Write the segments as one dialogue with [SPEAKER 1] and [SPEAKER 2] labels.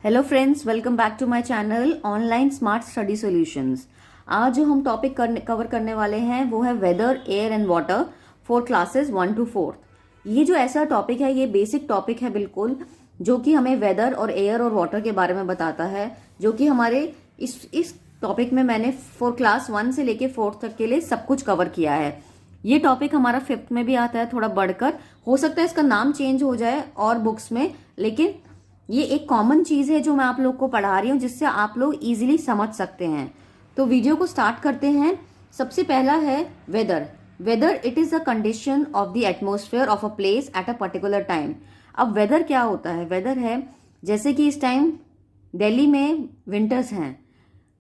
[SPEAKER 1] Hello friends, welcome back to my channel online smart study solutions. आज जो हम topic cover करने वाले हैं वो है weather, air and water for classes 1 to 4। ये जो ऐसा टॉपिक है, ये बेसिक टॉपिक है बिल्कुल, जो कि हमें वेदर और एयर और वाटर के बारे में बताता है, जो कि हमारे इस टॉपिक में मैंने फॉर क्लास 1 से लेके 4th तक के लिए सब कुछ कवर किया है। ये टॉपिक हमारा 5th में भी आता है, थोड़ा बढ़कर। हो सकता है इसका नाम चेंज हो जाए और बुक्स में, लेकिन ये एक कॉमन चीज है जो मैं आप लोग को पढ़ा रही हूँ, जिससे आप लोग इजीली समझ सकते हैं। तो वीडियो को स्टार्ट करते हैं। सबसे पहला है weather. Weather it is a condition of the atmosphere of a place at a particular time. अब वेदर क्या होता है? वेदर है जैसे कि इस टाइम दिल्ली में विंटर्स हैं,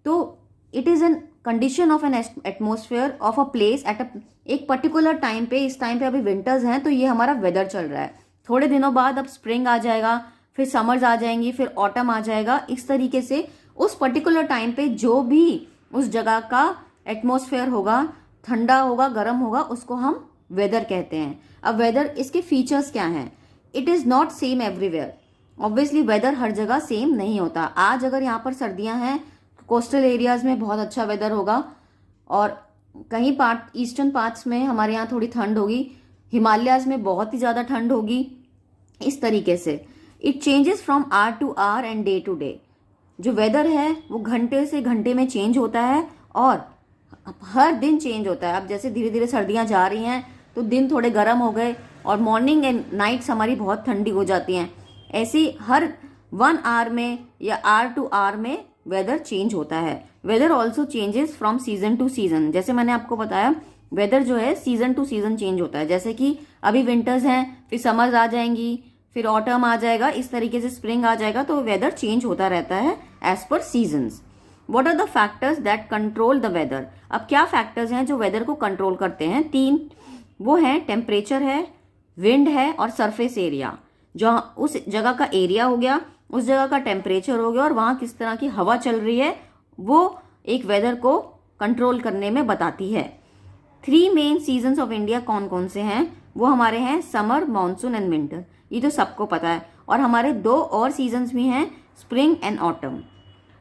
[SPEAKER 1] तो it is an condition of an atmosphere of a place at एक पर्टिकुलर टाइम पे। इस टाइम पे अभी विंटर्स हैं, तो ये हमारा वेदर चल रहा है। थोड़े दिनों बाद अब स्प्रिंग आ जाएगा, फिर समर्स आ जाएंगी, फिर ऑटम आ जाएगा। इस तरीके से उस पर्टिकुलर टाइम पे जो भी उस जगह का एटमॉस्फेयर होगा, ठंडा होगा, गर्म होगा, उसको हम वेदर कहते हैं। अब वेदर, इसके फीचर्स क्या हैं? It is not same everywhere. Obviously weather हर जगह सेम नहीं होता। आज अगर यहाँ पर सर्दियां हैं, कोस्टल एरियाज में बहुत अच्छा वेदर होगा, और कहीं पार्ट ईस्टर्न पार्ट्स में हमारे यहाँ थोड़ी ठंड होगी, हिमालयाज में बहुत ही ज्यादा ठंड होगी। इस तरीके से it changes from hour to hour and day to day. जो वेदर है वो घंटे से घंटे में चेंज होता है और हर दिन चेंज होता है। अब जैसे धीरे धीरे सर्दियां जा रही हैं, तो दिन थोड़े गर्म हो गए और मॉर्निंग एंड नाइट्स हमारी बहुत ठंडी हो जाती हैं। ऐसे हर 1 आवर में या आवर टू आवर में वेदर चेंज होता है। Weather also changes from season to season. जैसे मैंने आपको बताया, वेदर जो है सीजन टू सीजन चेंज होता है। जैसे कि अभी विंटर्स हैं, फिर समर्स आ जाएंगी, फिर ऑटम आ जाएगा, इस तरीके से स्प्रिंग आ जाएगा। तो वेदर चेंज होता रहता है as per seasons. What are the factors that control the weather? अब क्या फैक्टर्स हैं जो वेदर को कंट्रोल करते हैं? 3 वो हैं, टेम्परेचर है, विंड है और सरफेस एरिया। जो उस जगह का एरिया हो गया, उस जगह का टेम्परेचर हो गया, और वहां किस तरह की हवा चल रही है, वो एक वेदर को कंट्रोल करने में बताती है। 3 मेन सीजन्स ऑफ इंडिया कौन कौन से हैं? वो हमारे हैं समर, मानसून एंड विंटर। ये तो सबको पता है। और हमारे 2 और सीजन्स भी हैं, स्प्रिंग एंड ऑटम।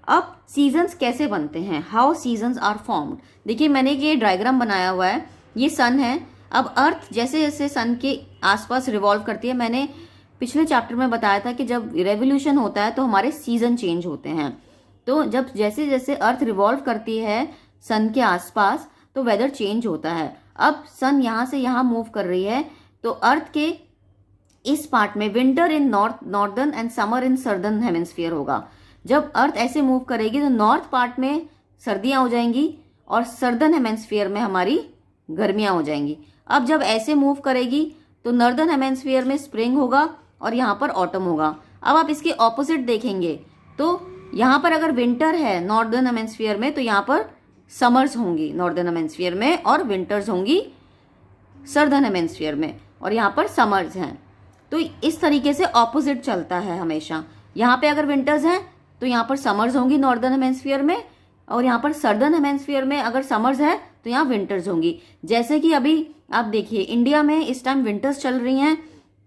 [SPEAKER 1] अब सीजन्स कैसे बनते हैं? How seasons are formed. देखिए, मैंने ये डायग्राम बनाया हुआ है। ये सन है। अब अर्थ जैसे जैसे सन के आसपास रिवॉल्व करती है, मैंने पिछले चैप्टर में बताया था कि जब रेवोल्यूशन होता है तो हमारे सीजन चेंज होते हैं। तो जब जैसे जैसे अर्थ रिवॉल्व करती है सन के आसपास, तो वेदर चेंज होता है। अब सन यहाँ से यहाँ मूव कर रही है, तो अर्थ के इस पार्ट में winter in northern and summer in southern hemisphere होगा। जब अर्थ ऐसे मूव करेगी तो नॉर्थ पार्ट में सर्दियां हो जाएंगी और सर्दर्न हेमिस्फीयर में हमारी गर्मियां हो जाएंगी। अब जब ऐसे मूव करेगी तो नॉर्दर्न हेमिस्फीयर में स्प्रिंग होगा और यहाँ पर ऑटम होगा। अब आप इसके ऑपोजिट देखेंगे तो यहाँ पर अगर विंटर है नॉर्दर्न हेमिस्फीयर में, तो यहाँ पर समर्स होंगी नॉर्दर्न हेमिस्फीयर में और विंटर्स होंगी सर्दर्न हेमिस्फीयर में, और यहाँ पर समर्स हैं। तो इस तरीके से ऑपोजिट चलता है हमेशा। यहाँ पे अगर विंटर्स हैं तो यहाँ पर समर्स होंगी नॉर्दर्न हेमिस्फीयर में, और यहाँ पर सर्दर्न हेमिस्फीयर में अगर समर्स है तो यहाँ विंटर्स होंगी। जैसे कि अभी आप देखिए, इंडिया में इस टाइम विंटर्स चल रही हैं,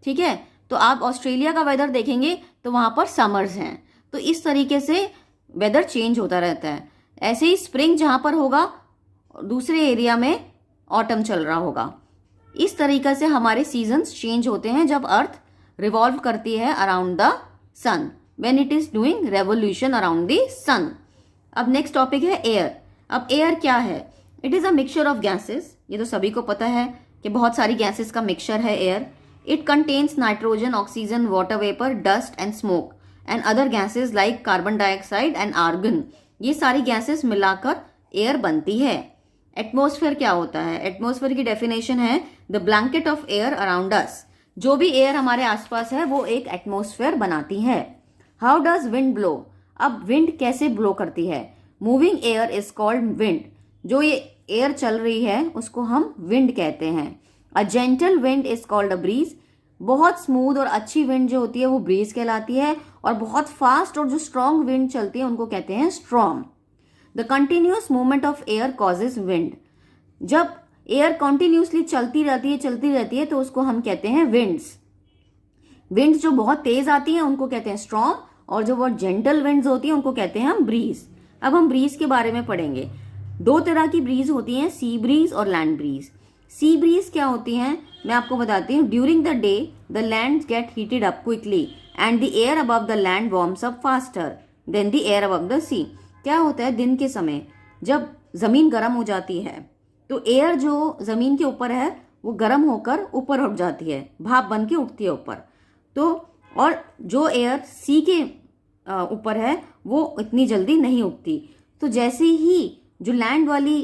[SPEAKER 1] ठीक है। तो आप ऑस्ट्रेलिया का वेदर देखेंगे तो वहां पर समर्स हैं। तो इस तरीके से वेदर चेंज होता रहता है। ऐसे ही स्प्रिंग जहां पर होगा, दूसरे एरिया में ऑटम चल रहा होगा। इस तरीके से हमारे सीजन्स चेंज होते हैं जब अर्थ रिवॉल्व करती है around the sun, when it is doing revolution around the sun. अब नेक्स्ट टॉपिक है एयर। अब एयर क्या है? It is a mixture of gases. ये तो सभी को पता है कि बहुत सारी गैसेस का मिक्सचर है air. It contains nitrogen, oxygen, water vapour, dust and smoke and other gases like carbon dioxide and argon. ये सारी गैसेस मिलाकर एयर बनती है। एटमॉस्फेयर क्या होता है? एटमॉस्फेयर की डेफिनेशन है the blanket of air around us. जो भी एयर हमारे आसपास है वो एक एटमॉस्फेयर बनाती है। How does wind blow? अब विंड कैसे ब्लो करती है? Moving air is called wind. जो ये एयर चल रही है उसको हम विंड कहते हैं। A gentle wind is called a breeze. बहुत स्मूथ और अच्छी विंड जो होती है वो ब्रीज कहलाती है, और बहुत फास्ट और जो स्ट्रॉन्ग विंड चलती है उनको कहते हैं storm. The continuous movement of air causes wind. जब एयर कॉन्टिन्यूसली चलती रहती है तो उसको हम कहते हैं विंड्स। विंड्स जो बहुत तेज आती हैं उनको कहते हैं स्ट्रॉम, और जो बहुत जेंटल विंड्स होती हैं उनको कहते हैं हम ब्रीज। अब हम ब्रीज के बारे में पढ़ेंगे। दो तरह की ब्रीज होती हैं, सी ब्रीज और लैंड ब्रीज। सी ब्रीज क्या होती हैं मैं आपको बताती हूँ। During the day the land get heated up quickly and the air above the land warms up faster than the air above the sea. क्या होता है, दिन के समय जब जमीन गर्म हो जाती है तो एयर जो जमीन के ऊपर है वो गर्म होकर ऊपर उठ जाती है, भाप बन के उठती है ऊपर। तो और जो एयर सी के ऊपर है वो इतनी जल्दी नहीं उठती। तो जैसे ही जो लैंड वाली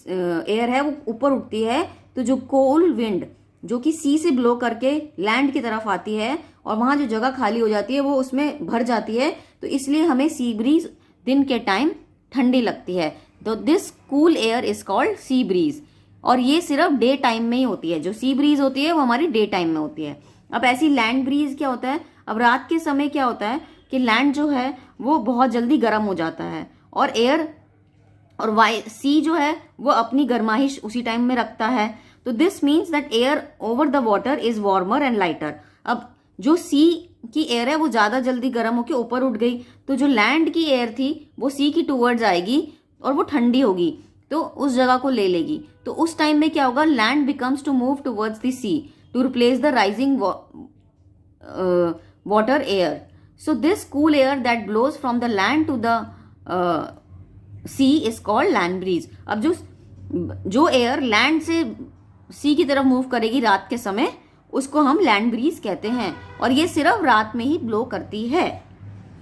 [SPEAKER 1] एयर है वो ऊपर उठती है तो जो कोल्ड विंड जो कि सी से ब्लो करके लैंड की तरफ आती है और वहां जो जगह खाली हो जाती है वो उसमें भर जाती है, तो इसलिए हमें सी ब्रीज दिन के टाइम ठंडी लगती है। तो this cool air is called C breeze. और ये सिर्फ डे टाइम में ही होती है। जो सी ब्रीज होती है वो हमारी डे टाइम में होती है। अब ऐसी लैंड ब्रीज क्या होता है, अब रात के समय क्या होता है कि लैंड जो है वो बहुत जल्दी गर्म हो जाता है और एयर और सी जो है वो अपनी गर्माइश उसी टाइम में रखता है। तो this means that air over the water is warmer and lighter. अब जो सी की एयर है वो ज्यादा जल्दी गर्म होकर ऊपर उठ गई, तो जो लैंड की एयर थी वो सी की टूवर्ड्स आएगी और वो ठंडी होगी तो उस जगह को ले लेगी। तो उस टाइम में क्या होगा, land becomes to move towards the sea to replace the rising water air. So this cool air that blows from the land to the sea is called land breeze. अब जो एयर लैंड से सी की तरफ move करेगी रात के समय उसको हम लैंड ब्रीज कहते हैं और ये सिर्फ रात में ही ब्लो करती है।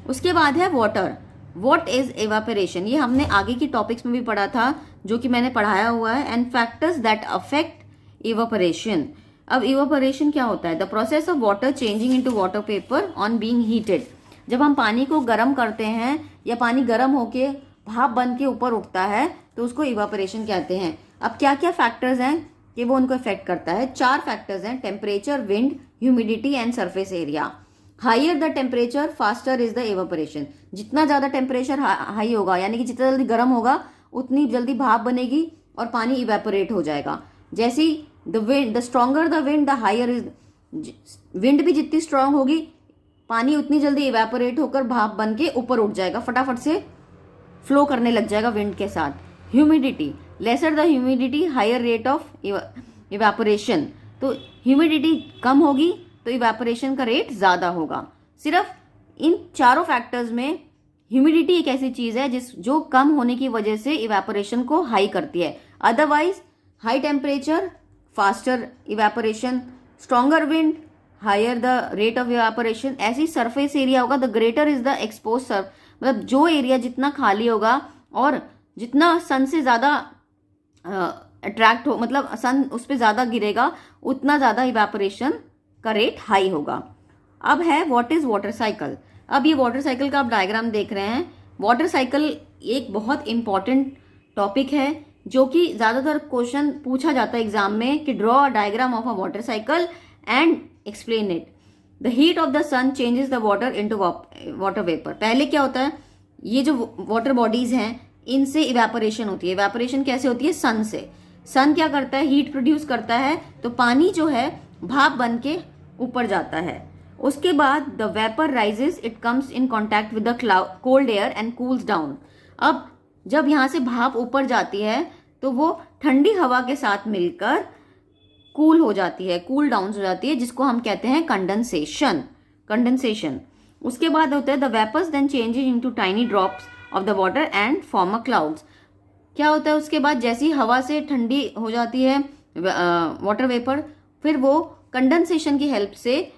[SPEAKER 1] उसके बाद है वाटर। व्हाट इज एवापोरेशन, ये हमने आगे की टॉपिक्स में भी पढ़ा था जो कि मैंने पढ़ाया हुआ है। And factors that affect evaporation. अब एवापोरेशन क्या होता है, the process of water changing into water vapour on being heated. जब हम पानी को गर्म करते हैं या पानी गर्म होके भाप बन के ऊपर उठता है तो उसको इवापोरेशन कहते हैं। अब क्या क्या फैक्टर्स हैं कि वो उनको इफेक्ट करता है, 4 फैक्टर्स हैं, temperature, wind, humidity and surface area. Higher the temperature faster is the evaporation. जितना ज्यादा टेम्परेचर हाई होगा यानी कि जितना जल्दी गर्म होगा उतनी जल्दी भाप बनेगी और पानी इवेपोरेट हो जाएगा। जैसे the stronger the wind the higher is, wind भी जितनी स्ट्रांग होगी पानी उतनी जल्दी इवेपोरेट होकर भाप बन के ऊपर उठ जाएगा, फटाफट से फ्लो करने लग जाएगा विंड के साथ। Humidity, lesser the humidity higher rate of evaporation. तो ह्यूमिडिटी कम होगी तो इवेपोरेशन का रेट ज्यादा होगा। सिर्फ इन चारों फैक्टर्स में ह्यूमिडिटी एक ऐसी चीज है जो कम होने की वजह से इवेपोरेशन को हाई करती है। Otherwise high temperature faster evaporation, stronger wind higher the rate of evaporation. ऐसी सरफेस एरिया होगा, the greater is the expose surf, मतलब जो एरिया जितना खाली होगा और जितना सन से ज्यादा अट्रैक्ट हो, मतलब सन उस पर ज्यादा गिरेगा उतना ज्यादा इवेपोरेशन का रेट हाई होगा। अब है व्हाट इज वाटर साइकिल। अब ये वाटर साइकिल का आप डायग्राम देख रहे हैं। वाटर साइकिल एक बहुत इंपॉर्टेंट टॉपिक है जो कि ज्यादातर क्वेश्चन पूछा जाता है एग्जाम में कि draw a diagram of a water cycle and explain it. The heat of the sun changes the water into water vapour. पहले क्या होता है, ये जो वाटर बॉडीज हैं इनसे इवेपोरेशन होती है। इवेपोरेशन कैसे होती है, सन से। सन क्या करता है, हीट प्रोड्यूस करता है तो पानी जो है भाप बन के ऊपर जाता है। उसके बाद the vapour rises, it comes in contact with the cold air and cools down. अब जब यहाँ से भाप ऊपर जाती है तो वो ठंडी हवा के साथ मिलकर कूल हो जाती है, कूल डाउन हो जाती है, जिसको हम कहते हैं कंडेंसेशन। उसके बाद होता है the vapours then changes into tiny drops of the water and form a clouds. क्या होता है उसके बाद, जैसी हवा से ठंडी हो जाती है वाटर वेपर, फिर वो कंडेंसेशन की हेल्प से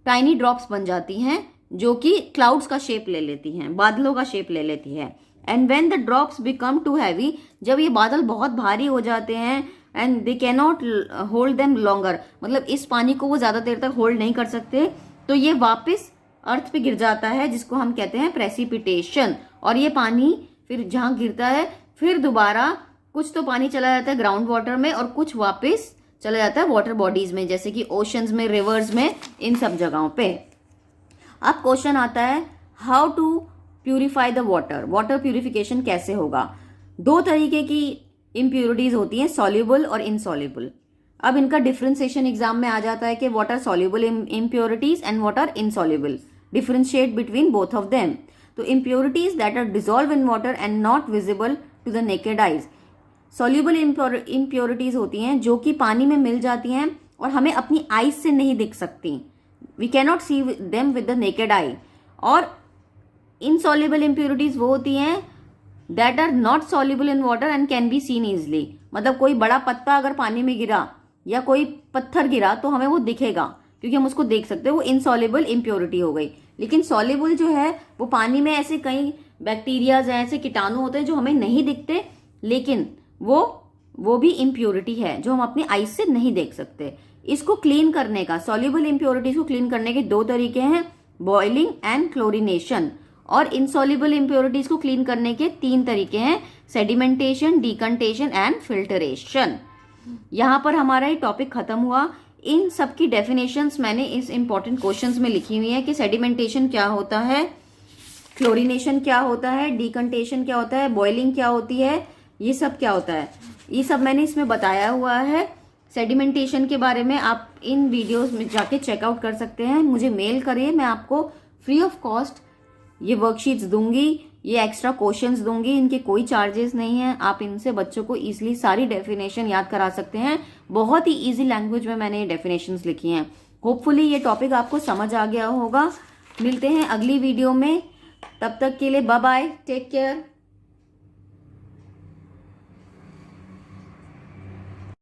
[SPEAKER 1] टाइनी ड्रॉप्स बन जाती हैं जो कि क्लाउड्स का शेप ले लेती हैं, बादलों का शेप ले लेती है। And when the drops become too heavy, जब ये बादल बहुत भारी हो जाते हैं and they can not hold them longer, मतलब इस पानी को वो ज्यादा देर तक होल्ड नहीं कर सकते, तो ये वापस अर्थ पे गिर जाता है जिसको हम कहते हैं प्रेसिपिटेशन। और ये पानी फिर जहां गिरता है फिर दोबारा कुछ तो पानी चला जाता है ग्राउंड वाटर में और कुछ वापस चला जाता है वाटर बॉडीज में, जैसे कि ओशंस में, रिवर्स में, इन सब जगहों पे। अब क्वेश्चन आता है how to purify the water. Water purification कैसे होगा। 2 तरीके की इम्प्योरिटीज होती हैं, सॉल्युबल और इनसॉल्युबल। अब इनका डिफरेंशिएशन एग्जाम में आ जाता है कि what are soluble impurities and what are insoluble. differentiate between both of them. तो impurities that are dissolved in water and not visible to the naked eyes. Soluble impurities होती हैं जो कि पानी में मिल जाती हैं और हमें अपनी आईज से नहीं दिख सकती. We cannot see them with the naked eye. और insoluble impurities वो होती हैं that are not soluble in water and can be seen easily. मतलब कोई बड़ा पत्ता अगर पानी में गिरा या कोई पत्थर गिरा तो हमें वो दिखेगा क्योंकि हम उसको देख सकते हैं, वो इनसॉल्युबल इम्प्योरिटी हो गई. लेकिन सॉल्युबल जो है वो पानी में ऐसे कई बैक्टीरियाज हैं, ऐसे कीटाणु होते हैं जो हमें नहीं दिखते, लेकिन वो भी इम्प्योरिटी है जो हम अपनी आईज से नहीं देख सकते. इसको क्लीन करने का, सॉल्युबल इम्प्योरिटीज को क्लीन करने के 2 तरीके हैं, बॉइलिंग एंड क्लोरिनेशन. और इनसॉल्युबल इम्प्योरिटीज को क्लीन करने के 3 तरीके हैं, सेडिमेंटेशन, डिकंटेशन एंड फिल्टरेशन. यहां पर हमारा ये टॉपिक खत्म हुआ. इन सब की डेफिनेशंस मैंने इस इंपॉर्टेंट क्वेश्चंस में लिखी हुई है कि सेडिमेंटेशन क्या होता है, क्लोरिनेशन क्या होता है, डिकंटेशन क्या होता है, बॉइलिंग क्या होती है, ये सब क्या होता है, ये सब मैंने इसमें बताया हुआ है. सेडिमेंटेशन के बारे में आप इन वीडियोस में जाके चेकआउट कर सकते हैं. मुझे मेल करिए, मैं आपको फ्री ऑफ कॉस्ट ये वर्कशीट्स दूंगी, ये एक्स्ट्रा क्वेश्चंस दूंगी. इनके कोई चार्जेस नहीं है. आप इनसे बच्चों को इजीली सारी डेफिनेशन याद करा सकते हैं. बहुत ही इजी लैंग्वेज में मैंने ये डेफिनेशंस लिखी हैं. होपफुली ये टॉपिक आपको समझ आ गया होगा. मिलते हैं अगली वीडियो में. तब तक के लिए बाय बाय, टेक केयर.